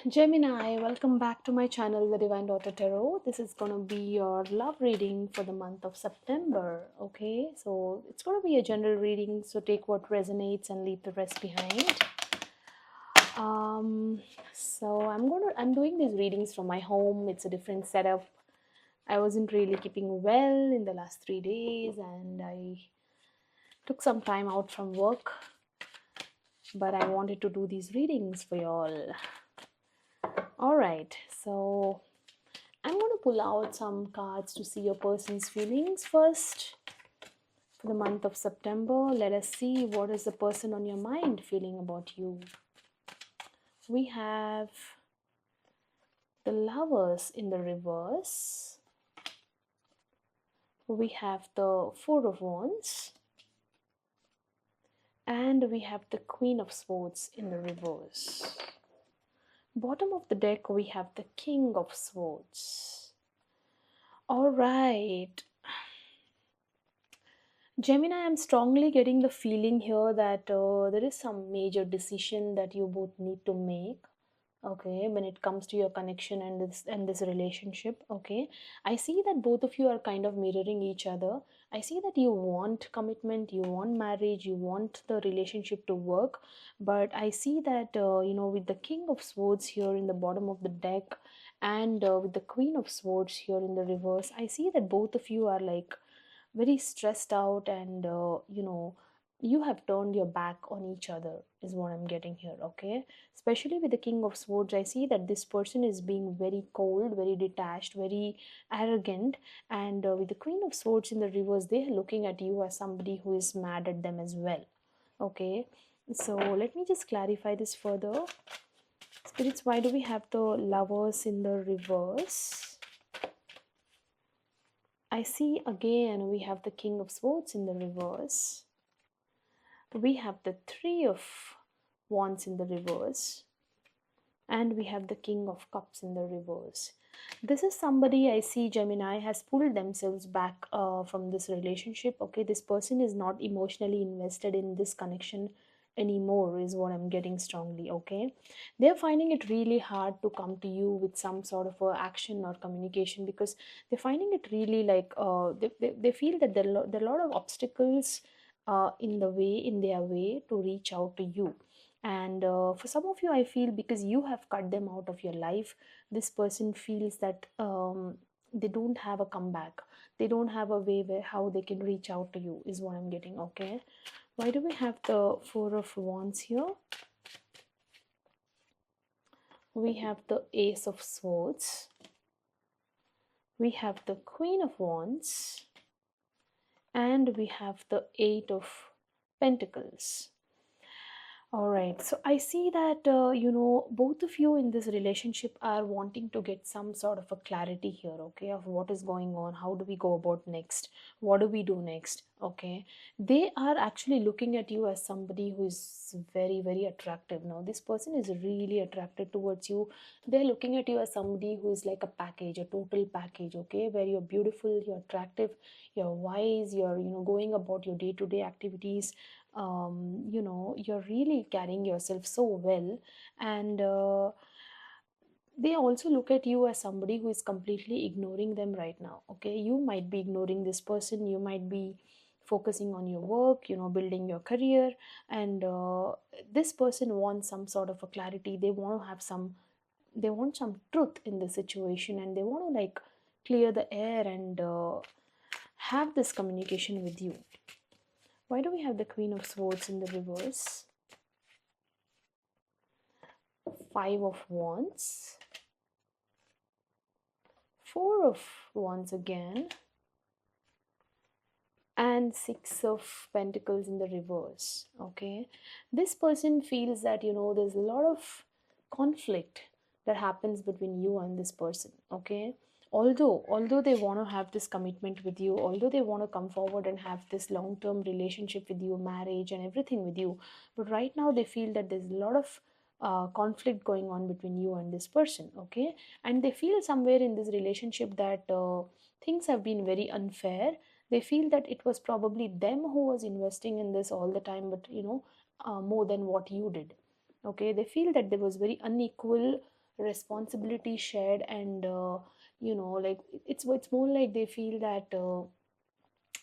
Gemini, welcome back to my channel, the Divine Daughter Tarot. This is going to be your love reading for the month of September. Okay, so it's going to be a general reading, so take what resonates and leave the rest behind. So I'm doing these readings from my home. It's a different setup. I wasn't really keeping well in the last 3 days, and I took some time out from work, but I wanted to do these readings for y'all. All right, so I'm going to pull out some cards to see your person's feelings first for the month of September. Let us see what is the person on your mind feeling about you. We have the Lovers in the reverse. We have the Four of Wands. And we have the Queen of Swords in the reverse. Bottom of the deck, we have the King of Swords. All right. Gemini, I'm strongly getting the feeling here that there is some major decision that you both need to make. Okay, when it comes to your connection and this relationship. Okay, I see that both of you are kind of mirroring each other. I see that you want commitment, you want marriage, you want the relationship to work, but I see that with the King of Swords here in the bottom of the deck, and with the Queen of Swords here in the reverse, I see that both of you are like very stressed out, and you have turned your back on each other is what I'm getting here. Okay, especially with the King of Swords, I see that this person is being very cold, very detached, very arrogant, and with the Queen of Swords in the reverse, they are looking at you as somebody who is mad at them as well. Okay, so let me just clarify this further. Spirits, why do we have the Lovers in the reverse? I see again we have the King of Swords in the reverse. We have the Three of Wands in the reverse. And we have the King of Cups in the reverse. This is somebody I see, Gemini, has pulled themselves back from this relationship. Okay, this person is not emotionally invested in this connection anymore is what I'm getting strongly. Okay, they're finding it really hard to come to you with some sort of action or communication, because they're finding it really like they feel that there are a lot of obstacles in their way to reach out to you. And for some of you, I feel because you have cut them out of your life, this person feels that they don't have a comeback, they don't have a way where how they can reach out to you is what I'm getting. Okay, why do we have the Four of Wands here? We have the Ace of Swords, we have the Queen of Wands, and we have the Eight of Pentacles. All right, so I see that both of you in this relationship are wanting to get some sort of a clarity here, okay, of what is going on, how do we go about next, what do we do next. Okay, they are actually looking at you as somebody who is very, very attractive. Now this person is really attracted towards you. They're looking at you as somebody who is like a package, a total package, okay, where you're beautiful, you're attractive, you're wise, you're going about your day-to-day activities. You're really carrying yourself so well, and they also look at you as somebody who is completely ignoring them right now. Okay, you might be ignoring this person, you might be focusing on your work, building your career, and this person wants some sort of a clarity. They want some truth in the situation, and they want to like clear the air and have this communication with you. Why do we have the Queen of Swords in the reverse? Five of Wands, Four of Wands again, and Six of Pentacles in the reverse. Okay, this person feels that there's a lot of conflict that happens between you and this person. Okay, although they want to have this commitment with you, although they want to come forward and have this long-term relationship with you, marriage and everything with you, but right now they feel that there's a lot of conflict going on between you and this person. Okay, and they feel somewhere in this relationship that things have been very unfair. They feel that it was probably them who was investing in this all the time, but more than what you did. Okay, they feel that there was very unequal responsibility shared, and like it's more like they feel that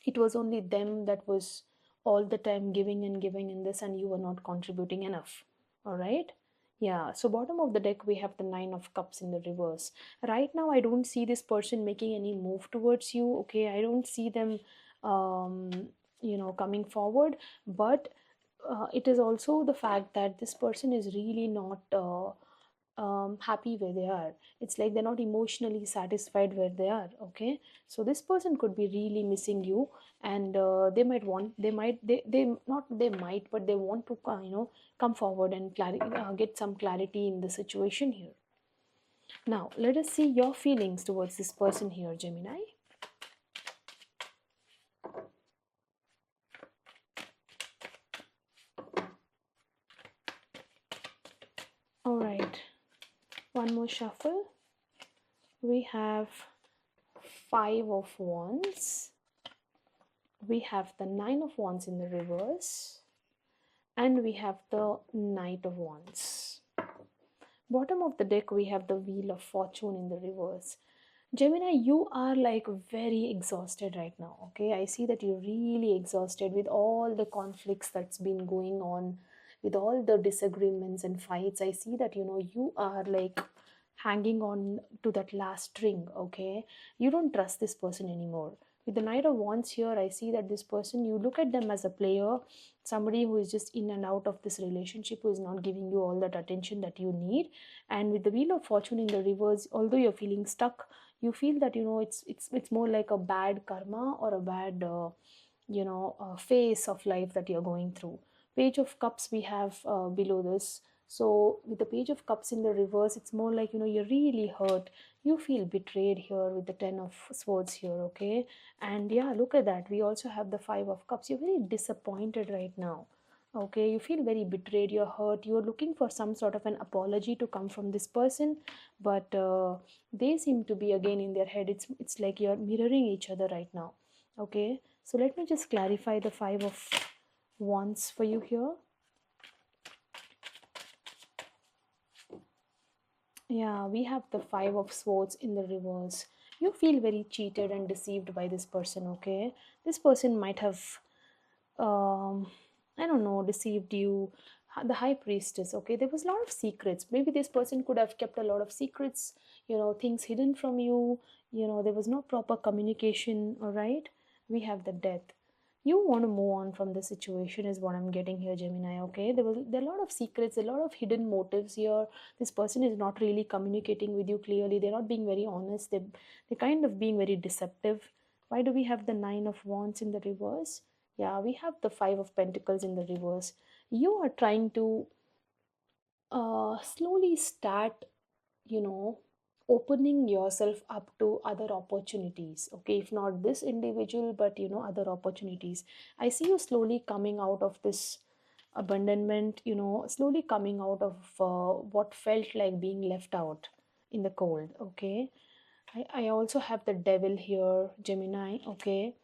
it was only them that was all the time giving and giving in this, and you were not contributing enough. All right. Yeah, so bottom of the deck we have the nine of cups in the reverse. Right now I don't see this person making any move towards you. Okay, I don't see them um coming forward. But it is also the fact that this person is really not happy where they are. It's like they're not emotionally satisfied where they are. Okay, so this person could be really missing you, and they not they might, but they want to come forward and get some clarity in the situation here. Now let us see your feelings towards this person here, Gemini. All right, one more shuffle. We have Five of Wands, we have the Nine of Wands in the reverse, and we have the Knight of Wands. Bottom of the deck we have the Wheel of Fortune in the reverse. Gemini, you are like very exhausted right now. Okay, I see that you're really exhausted with all the conflicts that's been going on, with all the disagreements and fights. I see that you are like hanging on to that last string. Okay, you don't trust this person anymore. With the Knight of Wands here, I see that this person, you look at them as a player, somebody who is just in and out of this relationship, who is not giving you all that attention that you need. And with the Wheel of Fortune in the reverse, although you're feeling stuck, you feel that it's more like a bad karma or a bad phase of life that you're going through. Page of Cups we have below this. So with the Page of Cups in the reverse, it's more like you're really hurt, you feel betrayed here with the Ten of Swords here. Okay, and yeah, look at that, we also have the Five of Cups. You're very disappointed right now. Okay, you feel very betrayed, you're hurt, you're looking for some sort of an apology to come from this person, but they seem to be again in their head. It's like you're mirroring each other right now. Okay, so let me just clarify the Five of Wands for you here. Yeah, we have the Five of Swords in the reverse. You feel very cheated and deceived by this person. Okay, this person might have I don't know, deceived you. The High Priestess. Okay, there was a lot of secrets. Maybe this person could have kept a lot of secrets, things hidden from you. There was no proper communication. All right, we have the Death. You want to move on from the situation is what I'm getting here, Gemini. Okay, there are a lot of secrets, a lot of hidden motives here. This person is not really communicating with you clearly. They're not being very honest. They're kind of being very deceptive. Why do we have the Nine of Wands in the reverse? Yeah, we have the Five of Pentacles in the reverse. You are trying to slowly start, you know, opening yourself up to other opportunities. Okay, if not this individual, but other opportunities. I see you slowly coming out of this abandonment, slowly coming out of what felt like being left out in the cold. Okay, I also have the Devil here, Gemini. Okay,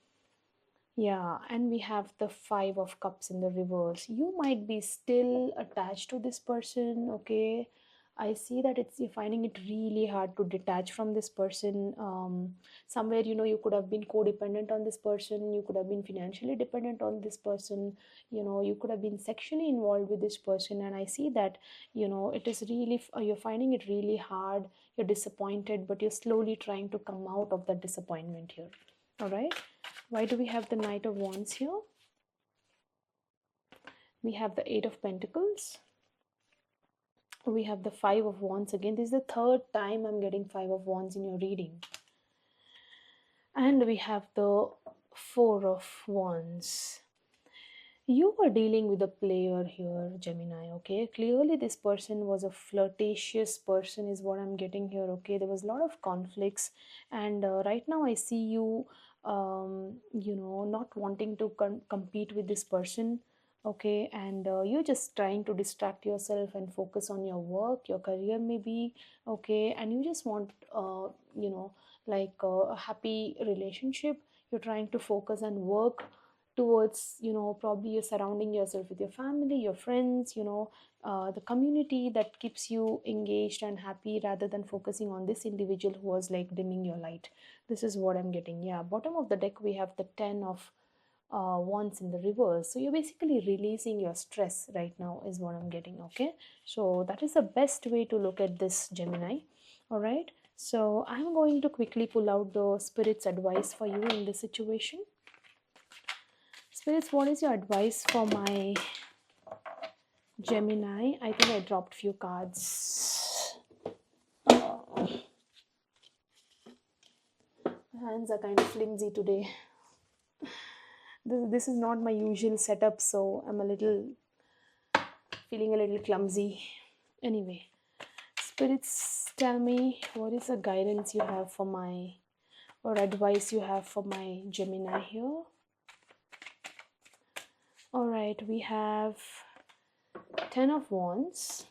yeah, and we have the Five of Cups in the reverse. You might be still attached to this person, okay? I see that you're finding it really hard to detach from this person. Somewhere, you could have been codependent on this person, you could have been financially dependent on this person, you could have been sexually involved with this person. And I see that, it is really, you're finding it really hard, you're disappointed, but you're slowly trying to come out of that disappointment here. All right. Why do we have the Knight of Wands here? We have the Eight of Pentacles. We have the Five of Wands again. This is the third time I'm getting Five of Wands in your reading. And we have the Four of Wands. You are dealing with a player here, Gemini. Okay, clearly this person was a flirtatious person is what I'm getting here. Okay, there was a lot of conflicts, and right now I see you not wanting to compete with this person. Okay, and you're just trying to distract yourself and focus on your work, your career maybe. Okay, and you just want like a happy relationship. You're trying to focus and work towards, probably you're surrounding yourself with your family, your friends, the community that keeps you engaged and happy, rather than focusing on this individual who was like dimming your light. This is what I'm getting. Yeah, bottom of the deck we have the 10 of wands in the reverse. So you're basically releasing your stress right now is what I'm getting. Okay, so that is the best way to look at this, Gemini. All right, so I'm going to quickly pull out the spirit's advice for you in this situation. Spirits, what is your advice for my Gemini? I think I dropped few cards. My hands are kind of flimsy today. This is not my usual setup, so I'm feeling a little clumsy. Anyway, spirits, tell me what is the guidance you have for my, or advice you have for my Gemini here. All right, we have 10 of wands,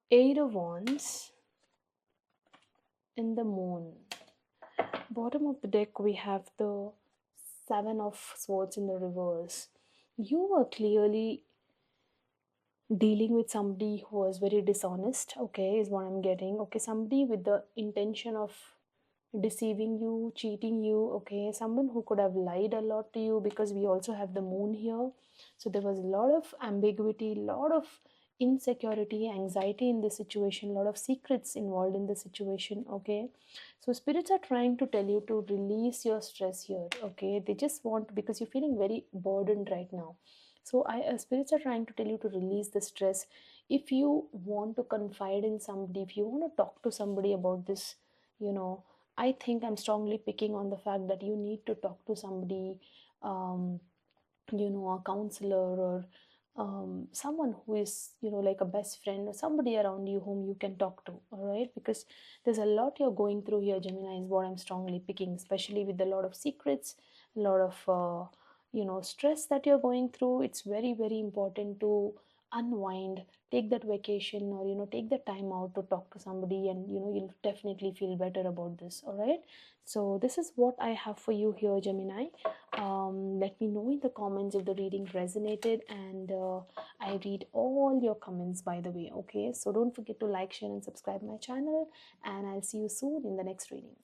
8 of wands, and the moon. Bottom of the deck we have the 7 of swords in the reverse. You were clearly dealing with somebody who was very dishonest, okay, is what I'm getting. Okay, somebody with the intention of deceiving you, cheating you, okay, someone who could have lied a lot to you, because we also have the moon here. So there was a lot of ambiguity, a lot of insecurity, anxiety in this situation, a lot of secrets involved in the situation. Okay, so spirits are trying to tell you to release your stress here. Okay, they just want, because you're feeling very burdened right now. So spirits are trying to tell you to release the stress. If you want to confide in somebody, if you want to talk to somebody about this, you know I think I'm strongly picking on the fact that you need to talk to somebody, um, a counselor, or someone who is, like a best friend, or somebody around you whom you can talk to. All right, because there's a lot you're going through here, Gemini, is what I'm strongly picking, especially with a lot of secrets, a lot of, stress that you're going through. It's very, very important to unwind, take that vacation, or take the time out to talk to somebody, and you'll definitely feel better about this. All right, so this is what I have for you here, Gemini. Let me know in the comments if the reading resonated, and I read all your comments, by the way. Okay, so don't forget to like, share, and subscribe my channel, and I'll see you soon in the next reading.